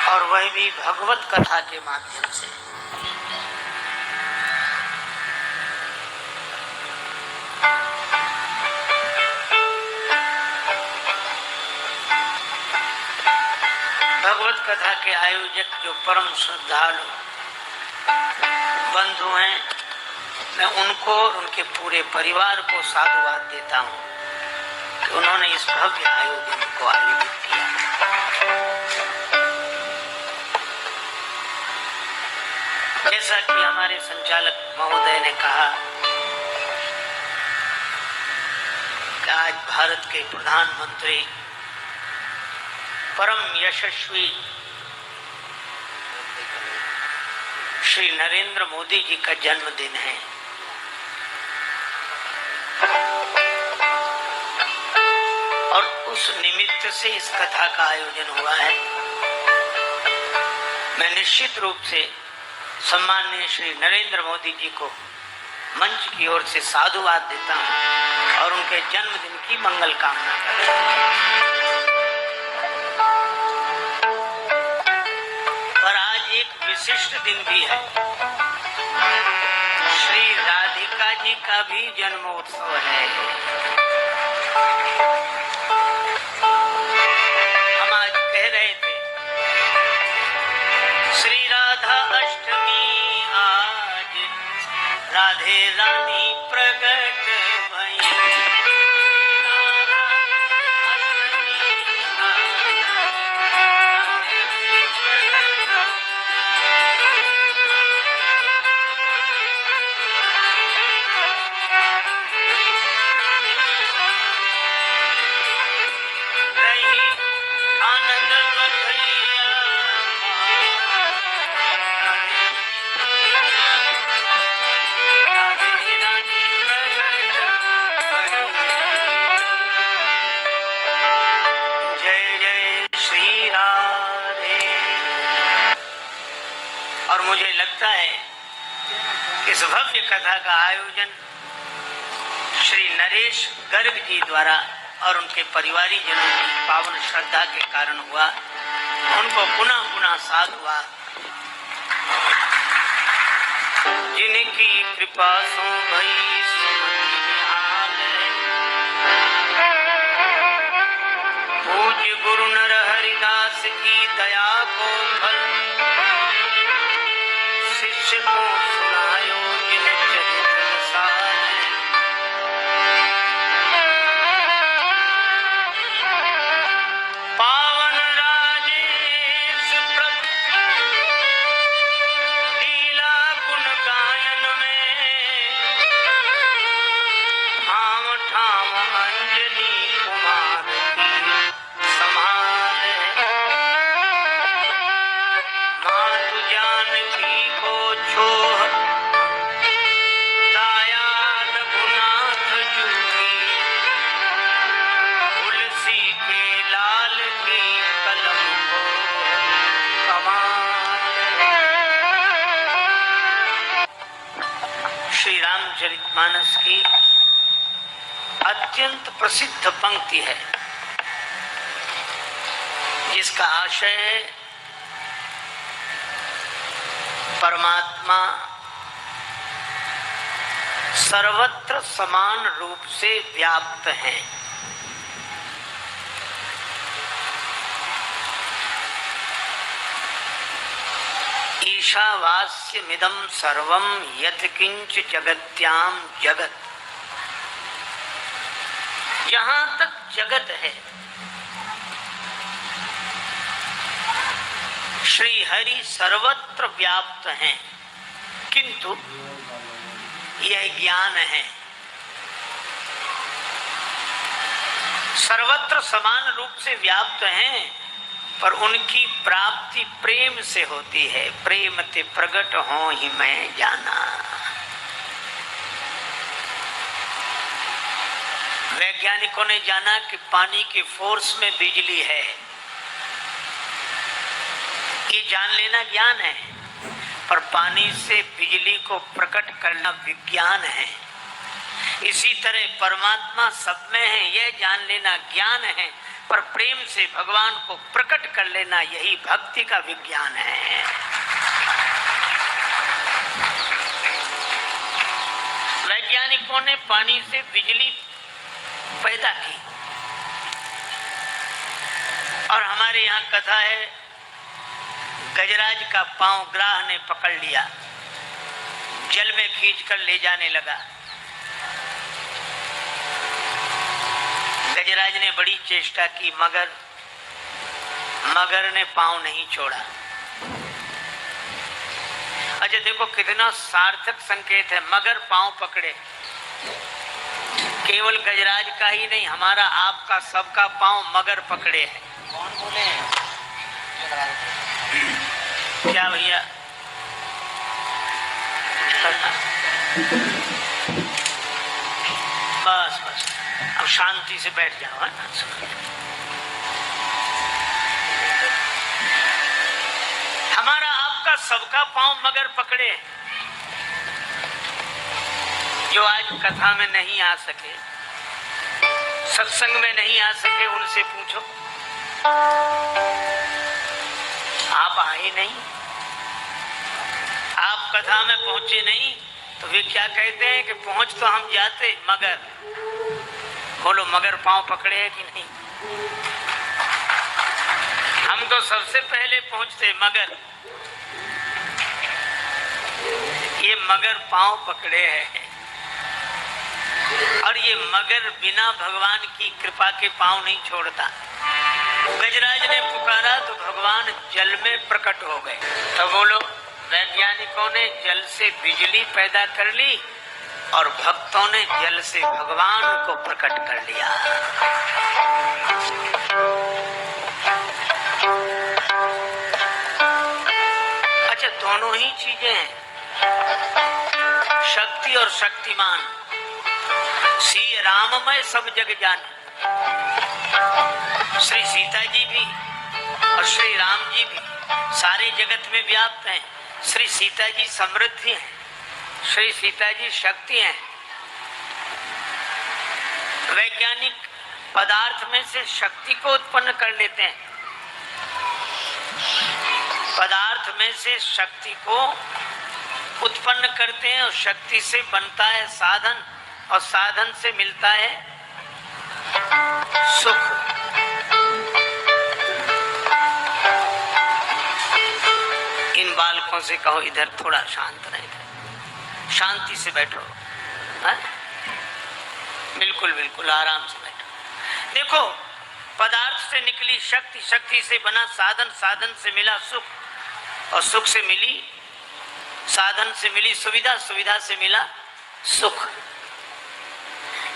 और वह भी भगवत कथा के माध्यम से। भगवत कथा के आयोजक जो परम श्रद्धालु बंधु हैं, मैं उनको और उनके पूरे परिवार को साधुवाद देता हूँ कि उन्होंने इस भव्य आयोजन को आयोजित किया। जैसा कि हमारे संचालक महोदय ने कहा कि आज भारत के प्रधानमंत्री परम यशस्वी श्री नरेंद्र मोदी जी का जन्मदिन है। और उस निमित्त से इस कथा का आयोजन हुआ है। मैं निश्चित रूप से सम्माननीय श्री नरेंद्र मोदी जी को मंच की ओर से साधुवाद देता हूं और उनके जन्मदिन की मंगल कामना करता हूं। पर आज एक विशिष्ट दिन भी है। श्री राधिका जी का भी जन्मोत्सव है। हम आज कह रहे थे श्री राधा अष्टमी आज राधे रानी प्रगट भई। और मुझे लगता है कि इस भव्य कथा का आयोजन श्री नरेश गर्ग जी द्वारा और उनके परिवारीजनों की पावन श्रद्धा के कारण हुआ। उनको पुनः पुनः साधुवाद। जिनकी कृपा सो भई सुमति निहाल, पूज्य गुरु नर हरिदास की दया को फल, शिष्य को सुनायो जिन चरित्र सार। पावन राजेश प्रभु लीला गुण गायन में, ठाम ठाम अंजनी कुमार की संभाल। मातु जानकी को छोह दायाद गुनाथ जूही, तुलसी के लाल की कलम को कमाल। श्री रामचरितमानस की अत्यंत प्रसिद्ध पंक्ति है जिसका आशय है परमात्मा सर्वत्र समान रूप से व्याप्त है। ईशावास्यमिदं सर्वं यत्किंच जगत्याम जगत। जहां तक जगत है श्री हरि सर्वत्र व्याप्त हैं, किंतु यह ज्ञान है। सर्वत्र समान रूप से व्याप्त हैं, पर उनकी प्राप्ति प्रेम से होती है। प्रेम ते प्रगट हो ही मैं जाना। वैज्ञानिकों ने जाना कि पानी के फोर्स में बिजली है। ये जान लेना ज्ञान है, पर पानी से बिजली को प्रकट करना विज्ञान है। इसी तरह परमात्मा सब में है, यह जान लेना ज्ञान है, पर प्रेम से भगवान को प्रकट कर लेना, यही भक्ति का विज्ञान है। वैज्ञानिकों ने पानी से बिजली पैदा की और हमारे यहाँ कथा है, गजराज का पांव ग्राह ने पकड़ लिया, जल में खींचकर ले जाने लगा। गजराज ने बड़ी चेष्टा की मगर ने पांव नहीं छोड़ा। अच्छा देखो कितना सार्थक संकेत है, मगर पांव पकड़े। केवल गजराज का ही नहीं, हमारा आपका सबका पांव मगर पकड़े है। कौन बोले? क्या भैया बस बस अब शांति से बैठ जाओ, है ना। हमारा आपका सबका पांव मगर पकड़े। जो आज कथा में नहीं आ सके, सत्संग में नहीं आ सके, उनसे पूछो। आप आए नहीं, आप कथा में पहुंचे नहीं, तो वे क्या कहते हैं कि पहुंच तो हम जाते, मगर बोलो मगर पांव पकड़े है कि नहीं? हम तो सबसे पहले पहुंचते, मगर ये मगर पांव पकड़े हैं। और ये मगर बिना भगवान की कृपा के पांव नहीं छोड़ता। गजराज ने पुकारा तो भगवान जल में प्रकट हो गए। तो बोलो वैज्ञानिकों ने जल से बिजली पैदा कर ली और भक्तों ने जल से भगवान को प्रकट कर लिया। अच्छा दोनों ही चीजें हैं, शक्ति और शक्तिमान। श्री राममय सब जग जाने। श्री सीता जी भी और श्री राम जी भी सारे जगत में व्याप्त हैं। श्री सीता जी समृद्धि हैं, श्री सीता जी शक्ति हैं। वैज्ञानिक पदार्थ में से शक्ति को उत्पन्न कर लेते हैं, पदार्थ में से शक्ति को उत्पन्न करते हैं और शक्ति से बनता है साधन और साधन से मिलता है सुख। इन बालकों से कहो इधर थोड़ा शांत रहे, शांति से बैठो। है? बिल्कुल बिल्कुल आराम से बैठो। देखो पदार्थ से निकली शक्ति, शक्ति से बना साधन, साधन से मिला सुख और सुख से मिली साधन से मिली सुविधा, सुविधा से मिला सुख।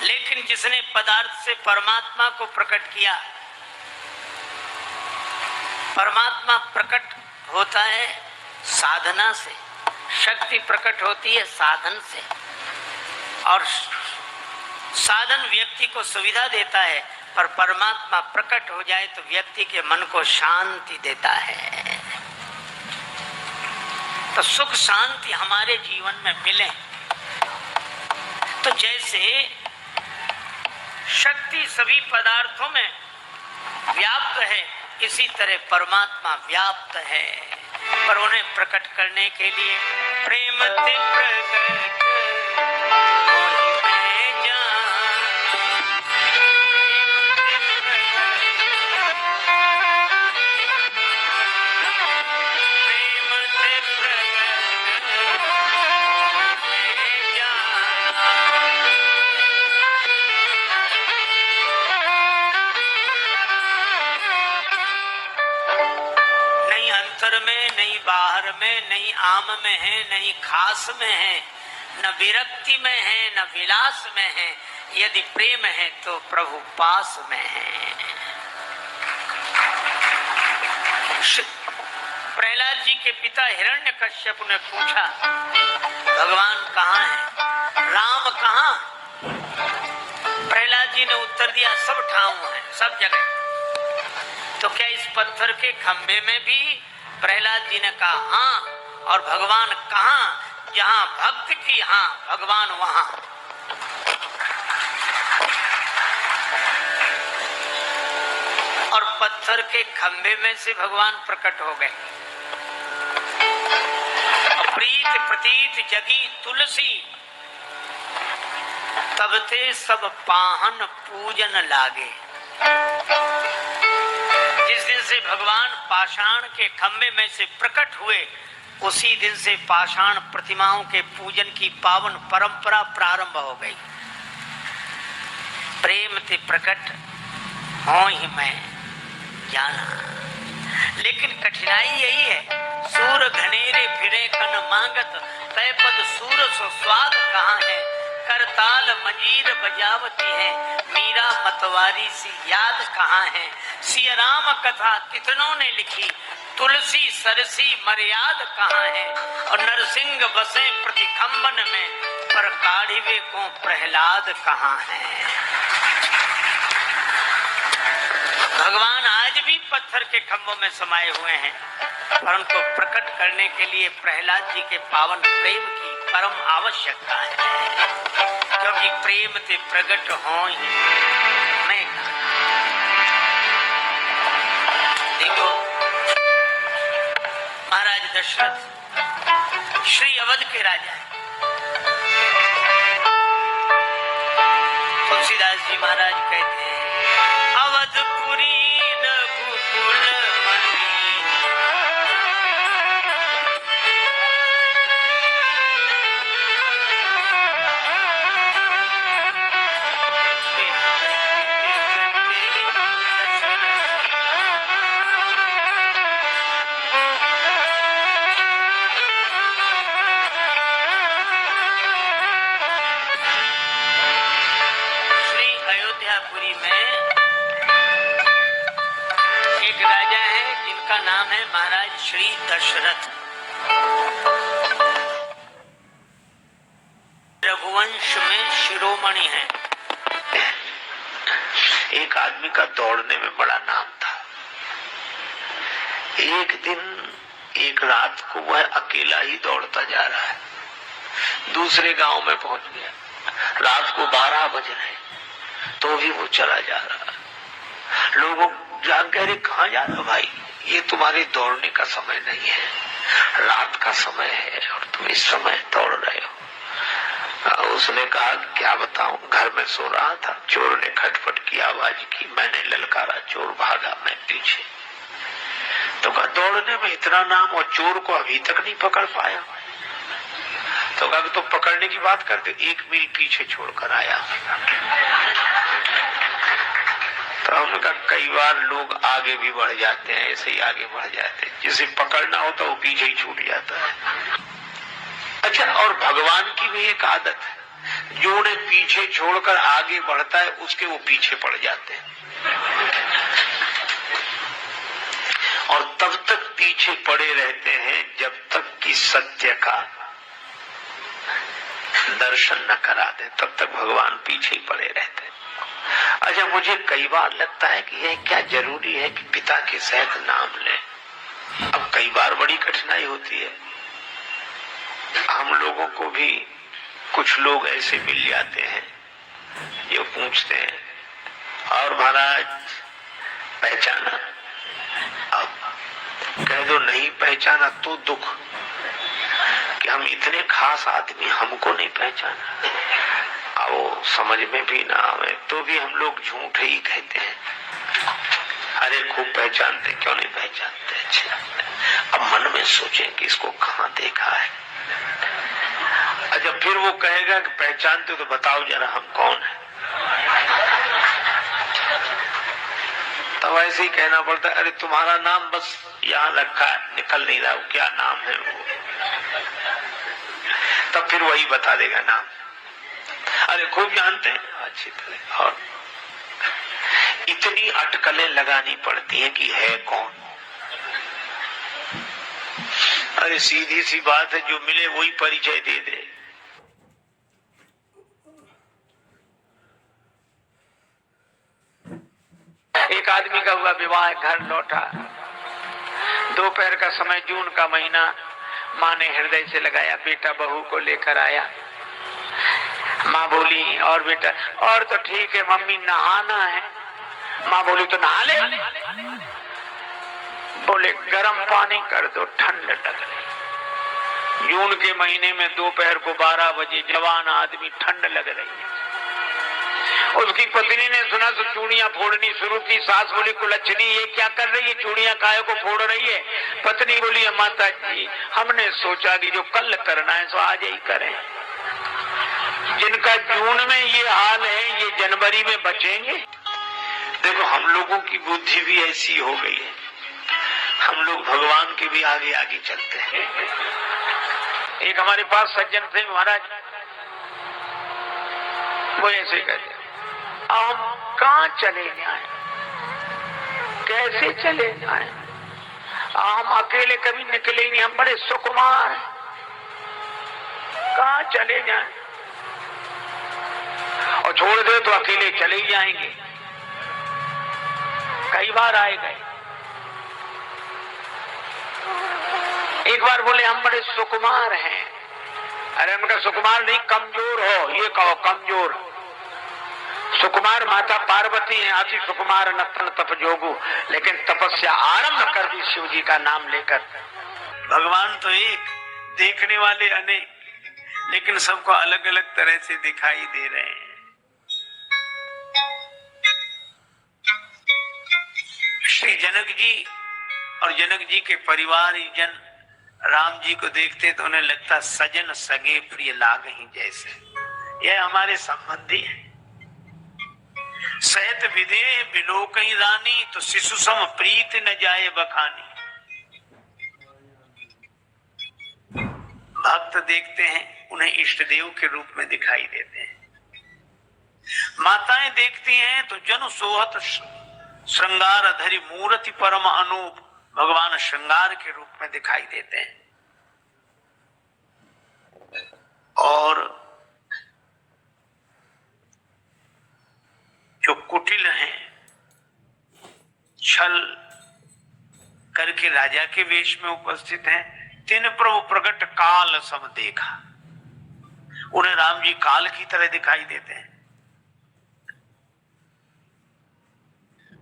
लेकिन जिसने पदार्थ से परमात्मा को प्रकट किया, परमात्मा प्रकट होता है साधना से, शक्ति प्रकट होती है साधन से, और साधन व्यक्ति को सुविधा देता है, पर परमात्मा प्रकट हो जाए तो व्यक्ति के मन को शांति देता है। तो सुख शांति हमारे जीवन में मिले तो जैसे शक्ति सभी पदार्थों में व्याप्त है, इसी तरह परमात्मा व्याप्त है, पर उन्हें प्रकट करने के लिए प्रेम ते प्रकट में, नहीं बाहर में, नहीं आम में है, नहीं खास में है, न विरक्ति में है, न विलास में है। यदि प्रेम है तो प्रभु पास में है। प्रहलाद जी के पिता हिरण्यकश्यप ने पूछा भगवान कहाँ है, राम कहाँ? प्रहलाद जी ने उत्तर दिया सब ठाव है, सब जगह। तो क्या इस पत्थर के खंभे में भी? प्रहलाद जी ने कहा हाँ। और भगवान कहाँ? जहाँ भक्त की हाँ, भगवान वहाँ। और पत्थर के खंभे में से भगवान प्रकट हो गए। प्रीत प्रतीत जगी तुलसी, तब ते सब पाहन पूजन लागे। जिस दिन से भगवान पाषाण के खंभे में से प्रकट हुए, उसी दिन से पाषाण प्रतिमाओं के पूजन की पावन परंपरा प्रारंभ हो गई। प्रेम ते प्रकट हो ही मैं जाना, लेकिन कठिनाई यही है, सूर घनेरे फिरे कन मांगत, तय पद सूर सो स्वाद कहाँ है, करताल मंजीर बजावती है, मीरा मतवारी सी याद कहाँ है। सिया राम कथा कितनों ने लिखी, तुलसी सरसी मर्याद कहाँ है, और नरसिंह बसे प्रतिखंबन में, पर काढ़िवे को प्रहलाद कहाँ है। भगवान आज भी पत्थर के खंभों में समाये हुए हैं, पर उनको प्रकट करने के लिए प्रहलाद जी के पावन प्रेम की परम आवश्यकता है, क्योंकि प्रेम ते प्रकट हो ही मैं। देखो महाराज दशरथ श्री अवध के राजा हैं। तुलसीदास जी महाराज कहते हैं, अवधपुरी रघुकुल मणि, श्री अयोध्यापुरी में एक राजा है जिनका नाम है महाराज श्री दशरथ। रघुवंश में शिरोमणि है। एक आदमी का दौड़ने में बड़ा नाम था। एक दिन एक रात को वह अकेला ही दौड़ता जा रहा है, दूसरे गांव में पहुंच गया। रात को 12 बज रहे तो भी वो चला जा रहा। लोगों जाग गए, कहाँ जा रहा भाई, ये तुम्हारे दौड़ने का समय नहीं है, रात का समय है और तुम इस समय दौड़ रहे हो। उसने कहा क्या बताऊं, घर में सो रहा था, चोर ने खटपट की आवाज की, मैंने ललकारा, चोर भागा, मैं पीछे। तो कहा दौड़ने में इतना नाम और चोर को अभी तक नहीं पकड़ पाया। तो कहा तो पकड़ने की बात करते, 1 मील पीछे छोड़कर आया। तो हमने कहा कई बार लोग आगे भी बढ़ जाते हैं, ऐसे ही आगे बढ़ जाते हैं, जिसे पकड़ना होता वो पीछे ही छूट जाता है। अच्छा, और भगवान की भी एक आदत है, जो उन्हें पीछे छोड़कर आगे बढ़ता है उसके वो पीछे पड़ जाते हैं, और तब तक पीछे पड़े रहते हैं जब तक कि सत्य का दर्शन न करा दे, तब तक भगवान पीछे ही पड़े रहते हैं। अच्छा, मुझे कई बार लगता है कि यह क्या जरूरी है कि पिता के सहित नाम लें। अब कई बार बड़ी कठिनाई होती है, हम लोगों को भी कुछ लोग ऐसे मिल जाते हैं जो पूछते हैं, और महाराज पहचाना? अब कह दो नहीं पहचाना तो दुख कि हम इतने खास आदमी, हमको नहीं पहचाना। वो समझ में भी ना आवे तो भी हम लोग झूठ ही कहते हैं, अरे खूब पहचानते, क्यों नहीं पहचानते। अच्छा, अब मन में सोचें कि इसको कहाँ देखा है। अच्छा, फिर वो कहेगा कि पहचानते हो तो बताओ जरा हम कौन है। तब ऐसे ही कहना पड़ता है, अरे तुम्हारा नाम बस यहाँ रखा है, निकल नहीं रहा, क्या नाम है वो। तब फिर वही बता देगा नाम। अरे खूब जानते हैं अच्छी तरह, और इतनी अटकलें लगानी पड़ती हैं कि है कौन। अरे सीधी सी बात है, जो मिले वही परिचय दे दे। एक आदमी का हुआ विवाह, घर लौटा, दोपहर का समय, जून का महीना, माँ ने हृदय से लगाया, बेटा बहू को लेकर आया। माँ बोली और बेटा, और तो ठीक है मम्मी, नहाना है। माँ बोली तो नहा ले। बोले गर्म पानी कर दो, ठंड लग रही। जून के महीने में दोपहर को 12 बजे जवान आदमी, ठंड लग रही है। उसकी पत्नी ने सुना तो चूड़ियां फोड़नी शुरू की। सास बोली कुलच्छनी ये क्या कर रही है, चूड़ियां काहे को फोड़ रही है? पत्नी बोली माता जी हमने सोचा कि जो कल करना है सो आज ही करें। जिनका जून में ये हाल है ये जनवरी में बचेंगे? देखो हम लोगों की बुद्धि भी ऐसी हो गई है, हम लोग भगवान के भी आगे आगे चलते हैं। एक हमारे पास सज्जन थे महाराज, वो ऐसे कहते हम कहाँ चले जाएं, कैसे चले जाएं? हम अकेले कभी निकले नहीं, हम बड़े सुकुमार हैं, कहाँ चले जाएं? और छोड़ दे तो अकेले चले ही जाएंगे। कई बार आए गए। एक बार बोले हम बड़े सुकुमार हैं। अरे उनका सुकुमार नहीं, कमजोर हो, ये कहो कमजोर। सुकुमार माता पार्वती है, अति सुकुमार नतन तप जोगु, लेकिन तपस्या आरंभ कर दी शिव जी का नाम लेकर। भगवान तो एक, देखने वाले अनेक, लेकिन सबको अलग अलग तरह से दिखाई दे रहे हैं। श्री जनक जी और जनक जी के परिवार जन राम जी को देखते तो उन्हें लगता सजन सगे प्रिय लाग ही जैसे। यह हमारे संबंधी है। सहत विदेह बिलोकई रानी, तो शिशु सम प्रीत न जाए बखानी। भक्त देखते हैं उन्हें इष्ट देव के रूप में दिखाई देते हैं। माताएं देखती हैं तो जन सोहत श्रृंगार धरी मूर्ति परम अनूप, भगवान श्रृंगार के रूप में दिखाई देते हैं। और जो कुटिल हैं, छल करके राजा के वेश में उपस्थित हैं, तिन प्रभु प्रकट काल सम देखा। उन्हें राम जी काल की तरह दिखाई देते हैं।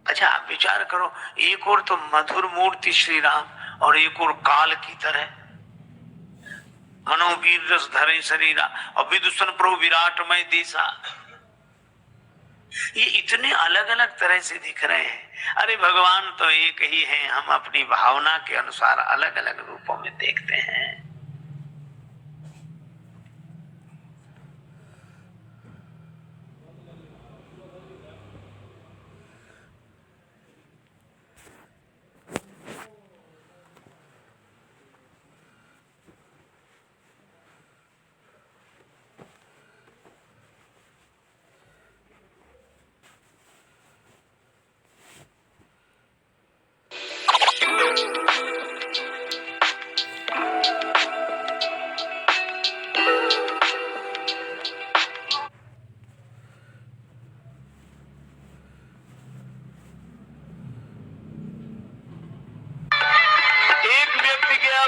अच्छा आप विचार करो, एक और तो मधुर मूर्ति श्री राम और एक और काल की तरह। मनोवीर रस धरे शरीरा और विदुषण प्रभु विराटमय देशा। ये इतने अलग अलग तरह से दिख रहे हैं। अरे भगवान तो एक ही हैं, हम अपनी भावना के अनुसार अलग अलग रूपों में देखते हैं।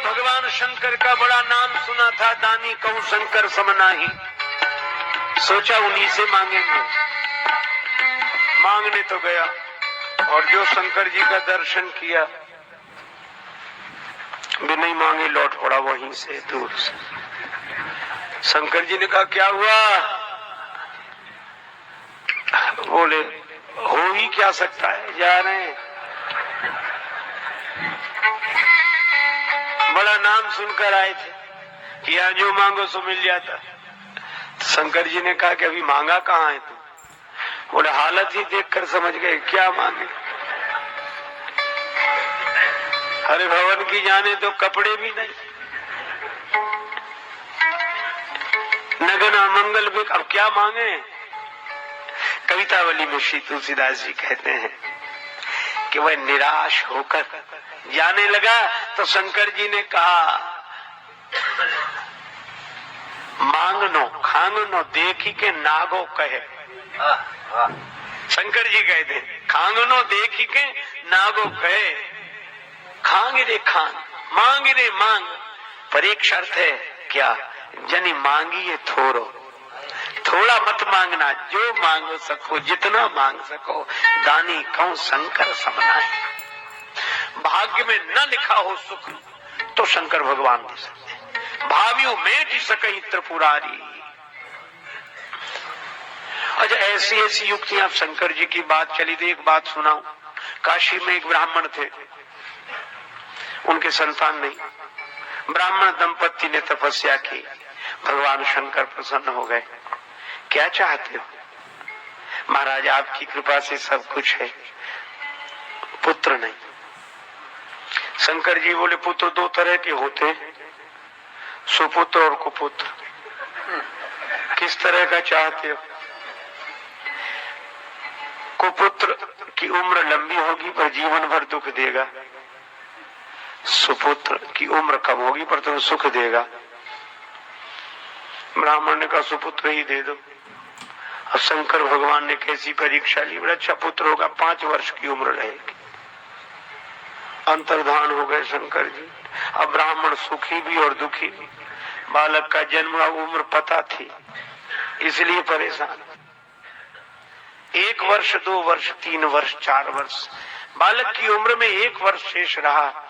भगवान शंकर का बड़ा नाम सुना था, दानी कहूं शंकर समनाही। सोचा उन्हीं से मांगेंगे। मांगने तो गया और जो शंकर जी का दर्शन किया बिना ही मांगे लौट पड़ा वहीं से दूर से। शंकर जी ने कहा क्या हुआ? बोले हो ही क्या सकता है, जा रहे हैं। बड़ा नाम सुनकर आए थे कि यहाँ जो मांगो सो मिल जाता। शंकर जी ने कहा कि अभी मांगा कहाँ है तू? बोले हालत ही देखकर समझ गए क्या मांगे। हरे भवन की जाने तो कपड़े भी नहीं, नगना मंगल भी, अब क्या मांगे? कवितावली में श्री तुलसीदास जी कहते हैं कि वह निराश होकर जाने लगा तो शंकर जी ने कहा मांगनो खांगनो देखी के नागो कहे। शंकर जी कहते हैं खांगनो देखी के नागो कहे। खांग रे खांग, मांग रे मांग, पर एक शर्त है क्या? जनी मांगी ये थोरो, थोड़ा मत मांगना, जो मांगो सको, जितना मांग सको, दानी कौन शंकर समनाए। भाग्य में न लिखा हो सुख तो शंकर भगवान दे सकते। भावियों में जी सकई त्रिपुरारी। अच्छा, ऐसी ऐसी युक्तियां शंकर जी की बात चली थी। एक बात सुनाऊं, काशी में एक ब्राह्मण थे, उनके संतान नहीं। ब्राह्मण दंपत्ति ने तपस्या की, भगवान शंकर प्रसन्न हो गए। क्या चाहते हो? महाराज आपकी कृपा से सब कुछ है, पुत्र नहीं। शंकर जी बोले पुत्र दो तरह के होते हैं, सुपुत्र और कुपुत्र। किस तरह का चाहते हो? कुपुत्र की उम्र लंबी होगी पर जीवन भर दुख देगा, सुपुत्र की उम्र कम होगी पर तुम्हें सुख देगा। ब्राह्मण ने कहा सुपुत्र ही दे दो। अब शंकर भगवान ने कैसी परीक्षा ली, बड़ा अच्छा पुत्र होगा, 5 वर्ष की उम्र रहेगी। अंतर्धान हो गए शंकर जी। अब ब्राह्मण सुखी भी और दुखी भी। बालक का जन्म उम्र पता थी, इसलिए परेशान। 1 वर्ष, 2 वर्ष, 3 वर्ष, 4 वर्ष, बालक की उम्र में 1 वर्ष शेष रहा।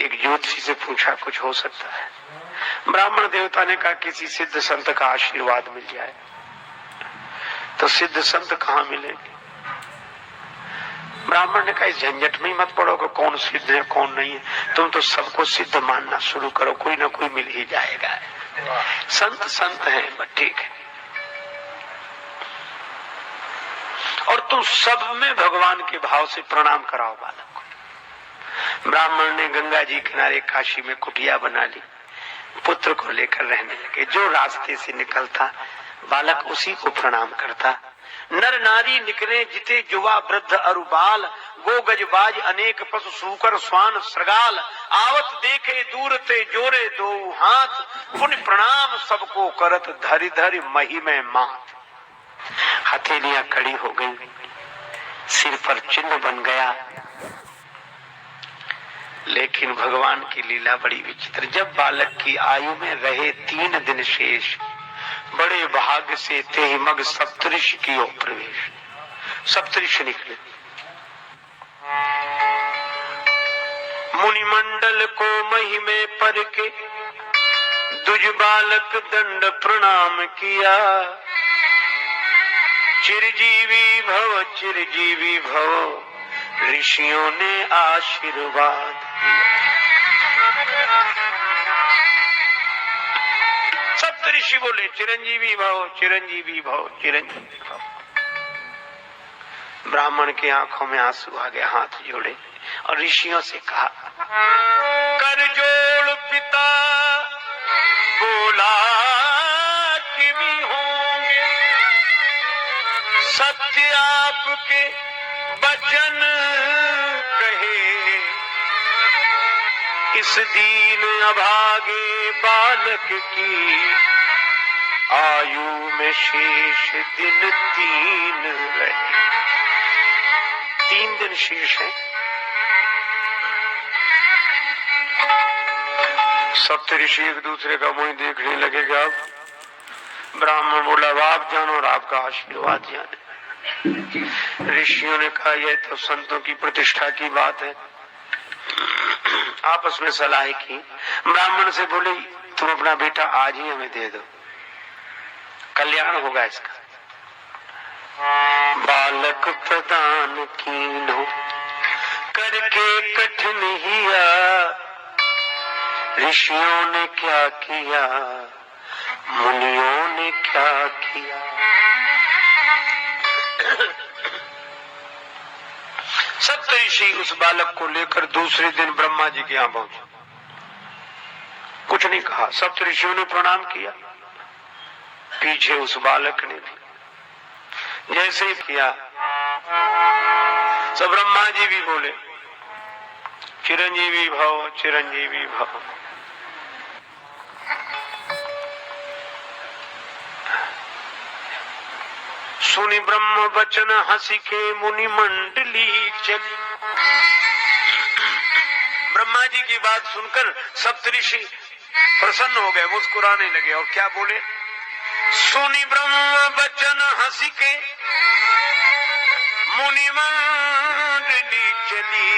एक ज्योतिषी से पूछा कुछ हो सकता है? ब्राह्मण देवता ने कहा किसी सिद्ध संत का आशीर्वाद मिल जाए। तो सिद्ध संत कहाँ मिलेंगे? ब्राह्मण ने कहा इस झंझट में ही मत पड़ो कि कौन सिद्ध है कौन नहीं है, तुम तो सबको सिद्ध मानना शुरू करो, कोई ना कोई मिल ही जाएगा। संत संत है, बस ठीक है। और तुम सब में भगवान के भाव से प्रणाम कराओ बालक को। ब्राह्मण ने गंगा जी किनारे काशी में कुटिया बना ली, पुत्र को लेकर रहने लगे। जो रास्ते से निकलता बालक उसी को प्रणाम करता। नर नारी निकले जिते जुवा वृद्ध अरुबाल, गो गजबाज अनेक पशु सूकर स्वान श्रगाल, आवत देखे दूर ते जोरे दो हाथ, पुण्य प्रणाम सबको करत धरि धरि मही में मात। हथेलियां कड़ी हो गई, सिर पर चिन्ह बन गया। लेकिन भगवान की लीला बड़ी विचित्र। जब बालक की आयु में रहे 3 दिन शेष, बड़े भाग्य से ते ही मग सप्तऋषि की ओर प्रवेश। सप्तऋषि निकले, मुनिमंडल को महिमे पर के दुज बालक दंड प्रणाम किया। चिरजीवी भव चिरजीवी भव, ऋषियों ने आशीर्वाद दिया। सप्त ऋषि बोले चिरंजीवी भव चिरंजीवी भव चिरंजीवी भव। ब्राह्मण की आंखों में आंसू आ गए, हाथ जोड़े और ऋषियों से कहा कर जोड़ पिता बोला कि भी होंगे, सत्य आपके वचन कहे। इस दीन अभागे बालक की आयु में शेष दिन 3 रहे। 3 दिन शेष है। सप्तऋषि एक दूसरे का मुंह देखने लगेगा। ब्राह्मण बोला आप जानो और आपका आशीर्वाद जाने। ऋषियों ने कहा यह तो संतों की प्रतिष्ठा की बात है। आपस में सलाह की। ब्राह्मण से बोले तुम अपना बेटा आज ही हमें दे दो, कल्याण होगा इसका। बालक प्रदान कीनो करके कठिन हिया, ऋषियों ने क्या किया मुनियों ने क्या किया। सप्तऋषि उस बालक को लेकर दूसरे दिन ब्रह्मा जी के यहाँ पहुंचे। कुछ नहीं कहा, सप्तऋषियों ने प्रणाम किया, पीछे उस बालक ने भी जैसे ही किया। सब ब्रह्मा जी भी बोले चिरंजीवी भव चिरंजीवी भव। सुनि ब्रह्म वचन हंसी के मुनि मंडली चली। ब्रह्मा जी की बात सुनकर सप्तऋषि प्रसन्न हो गए, मुस्कुराने लगे और क्या बोले सुनी ब्रह्म बचन हंस के मुनि मंडली चली,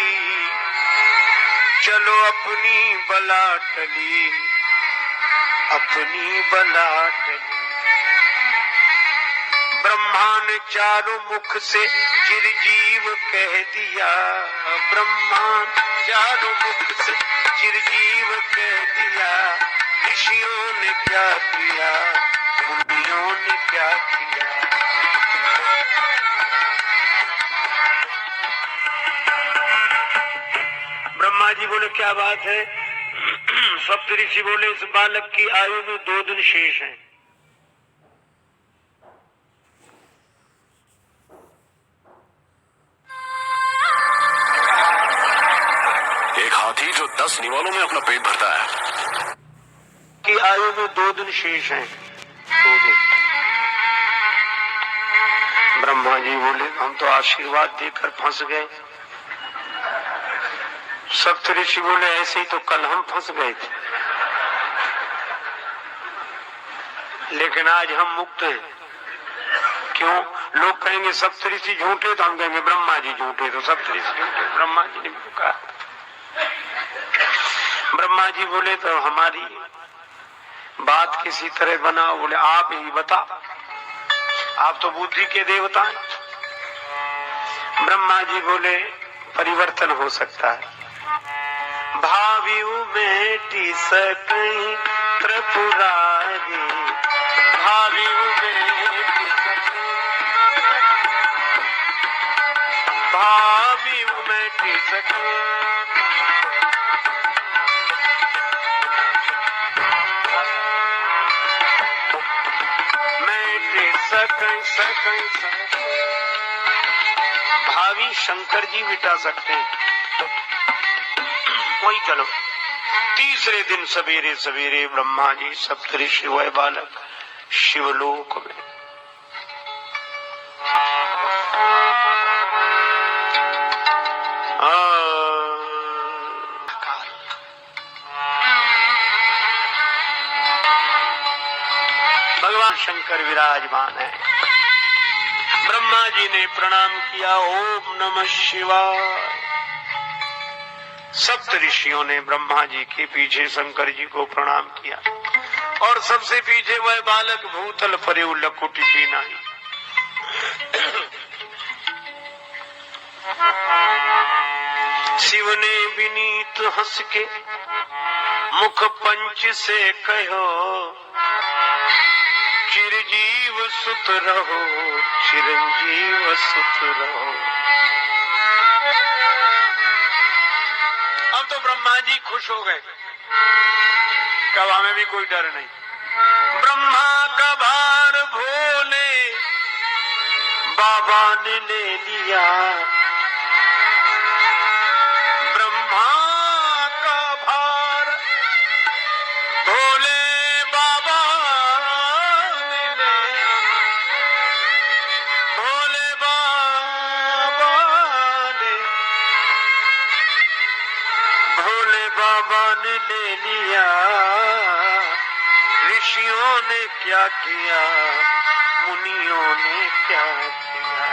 चलो अपनी बला टली, अपनी बला टली। ब्रह्मा ने चारों मुख से चिरजीव कह दिया, ब्रह्मा चारों मुख से चिरजीव कह दिया। ऋषियों ने क्या किया, मुनियों ने क्या किया। ब्रह्मा जी बोले क्या बात है? सप्तऋषि बोले इस बालक की आयु में 2 दिन शेष हैं। एक हाथी जो 10 निवालों में अपना पेट भरता है की आयु में 2 दिन शेष हैं, 2 दिन। ब्रह्मा जी बोले हम तो आशीर्वाद देकर फंस गए। सप्तऋषि बोले ऐसे ही तो कल हम फंस गए थे, लेकिन आज हम मुक्त हैं। क्यों? लोग कहेंगे सप्तऋषि झूठे, तो हम कहेंगे ब्रह्मा जी झूठे, तो सप्तऋषि झूठे। ब्रह्मा जी ने कहा। ब्रह्मा जी बोले तो हमारी बात किसी तरह बनाओ। बोले आप ही बता, आप तो बुद्धि के देवता हैं। ब्रह्मा जी बोले परिवर्तन हो सकता है। भावियु मेटी सकई त्रिपुरारी, भावियु मेटी सकई, भावियु मेटी सकई। मेटी सकई सकई सकई। भावी शंकर जी मिटा सकते हैं। वही चलो। तीसरे दिन सवेरे सवेरे ब्रह्मा जी सप्तऋषि वह बालक शिवलोक में। भगवान शंकर विराजमान है। ब्रह्मा जी ने प्रणाम किया, ओम नमः शिवाय। सप्त ऋषियों ने ब्रह्मा जी के पीछे शंकर जी को प्रणाम किया, और सबसे पीछे वह बालक भूतल परे लकुटी की नाई। शिव ने विनीत हंस के मुख पंच से कहो, चिरजीव सुत रहो, चिरंजीव सुत रहो। अब तो ब्रह्मा जी खुश हो गए, कब हमें भी कोई डर नहीं। ब्रह्मा का भार भोले बाबा ने ले लिया, ब्रह्मा का भार भोले बाबा ने ले, भोले बाबा ने, भोले बाबा ने ले लिया। ऋषियों ने क्या किया, मुनियों ने क्या किया।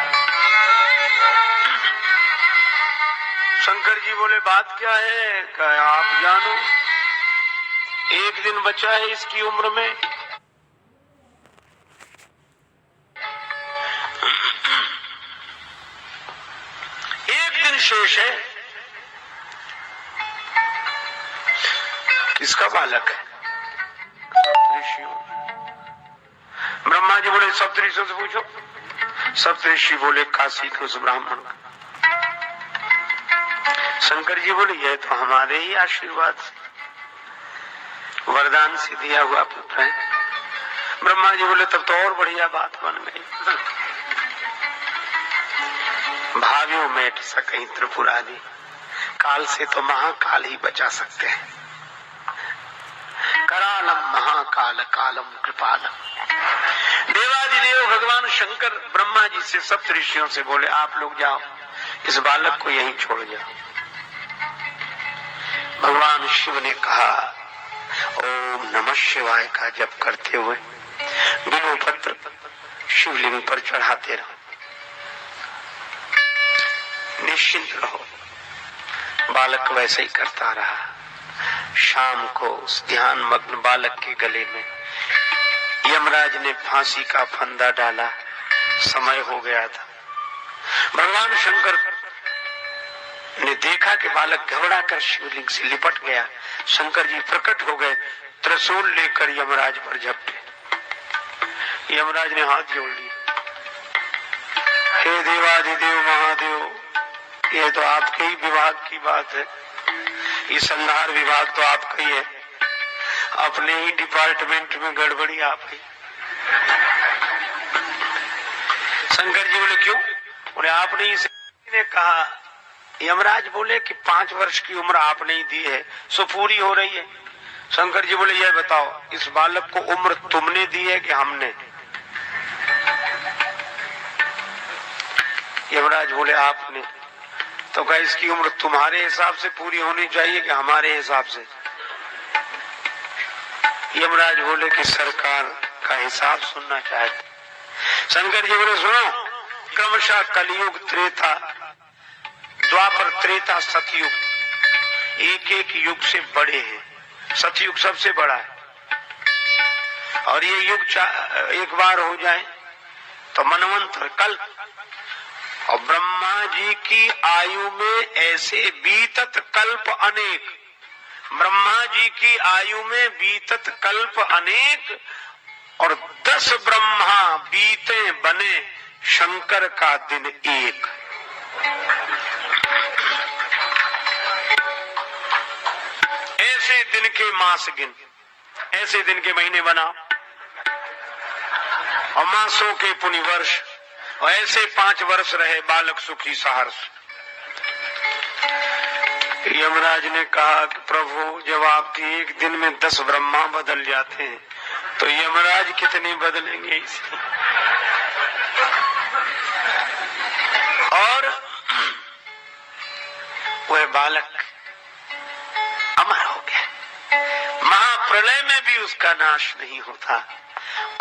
शंकर जी बोले बात क्या है? क्या आप जानो, एक दिन बचा है इसकी उम्र में। एक दिन शेष है। किसका बालक है? ऋषियों। ब्रह्मा जी बोले सप्तऋषियों से पूछो। सप्तऋषि बोले काशी के उस ब्राह्मण का। शंकर जी बोले यह तो हमारे ही आशीर्वाद वरदान से दिया हुआ पुत्र है। ब्रह्मा जी बोले तब तो और बढ़िया बात बन गई। भावियों मेट सकई त्रिपुरारी, काल से तो महाकाल ही बचा सकते हैं। करालम महाकाल कालम कृपालम। देवादिदेव भगवान शंकर ब्रह्मा जी से सप्त ऋषियों से बोले आप लोग जाओ, इस बालक को यहीं छोड़ जाओ। भगवान शिव ने कहा ओम नमः शिवाय का जप करते हुए बिल्वपत्र शिवलिंग पर चढ़ाते रहो, निश्चिंत रहो। बालक वैसे ही करता रहा। शाम को उस ध्यान मग्न बालक के गले में यमराज ने फांसी का फंदा डाला। समय हो गया था। भगवान शंकर ने देखा कि बालक घबरा कर शिवलिंग से लिपट गया। शंकर जी प्रकट हो गए, त्रिशूल लेकर यमराज पर झपटे। यमराज ने हाथ जोड़ लिया, हे देवाधिदेव महादेव, ये तो आपके ही विभाग की बात है, ये संहार विभाग तो आपका ही है, अपने ही डिपार्टमेंट में गड़बड़ी आप गई। शंकर जी बोले क्यों? बोले आपने इसे ने कहा। यमराज बोले कि 5 वर्ष की उम्र आपने ही दी है, सो पूरी हो रही है। शंकर जी बोले यह बताओ, इस बालक को उम्र तुमने दी है कि हमने? यमराज बोले आपने। तो कहा इसकी उम्र तुम्हारे हिसाब से पूरी होनी चाहिए कि हमारे हिसाब से? यमराज बोले कि सरकार का हिसाब सुनना चाहते। शंकर जी बोले सुनो, क्रमशः कलयुग, त्रेता, द्वापर, त्रेता, सतयुग, एक एक युग से बड़े हैं। सतयुग सबसे बड़ा है, और ये युग एक बार हो जाए तो मनवंतर, कल्प। और ब्रह्मा जी की आयु में ऐसे बीतत कल्प अनेक, ब्रह्मा जी की आयु में बीतत कल्प अनेक, और 10 ब्रह्मा बीते बने शंकर का दिन एक। ऐसे दिन के मास गिन, ऐसे दिन के महीने बना, और मासों के पुनि वर्ष, और ऐसे 5 वर्ष रहे बालक सुखी सहर्ष। यमराज ने कहा कि प्रभु, जब आपके एक दिन में 10 ब्रह्मा बदल जाते हैं तो यमराज कितने बदलेंगे इसलिए। और वह बालक अमर हो गया। महाप्रलय में भी उसका नाश नहीं होता,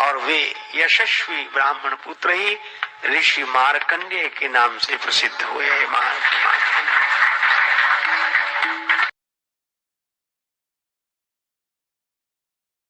और वे यशस्वी ब्राह्मण पुत्र ही ऋषि मार्कंडेय के नाम से प्रसिद्ध हुए। मार्कंडेय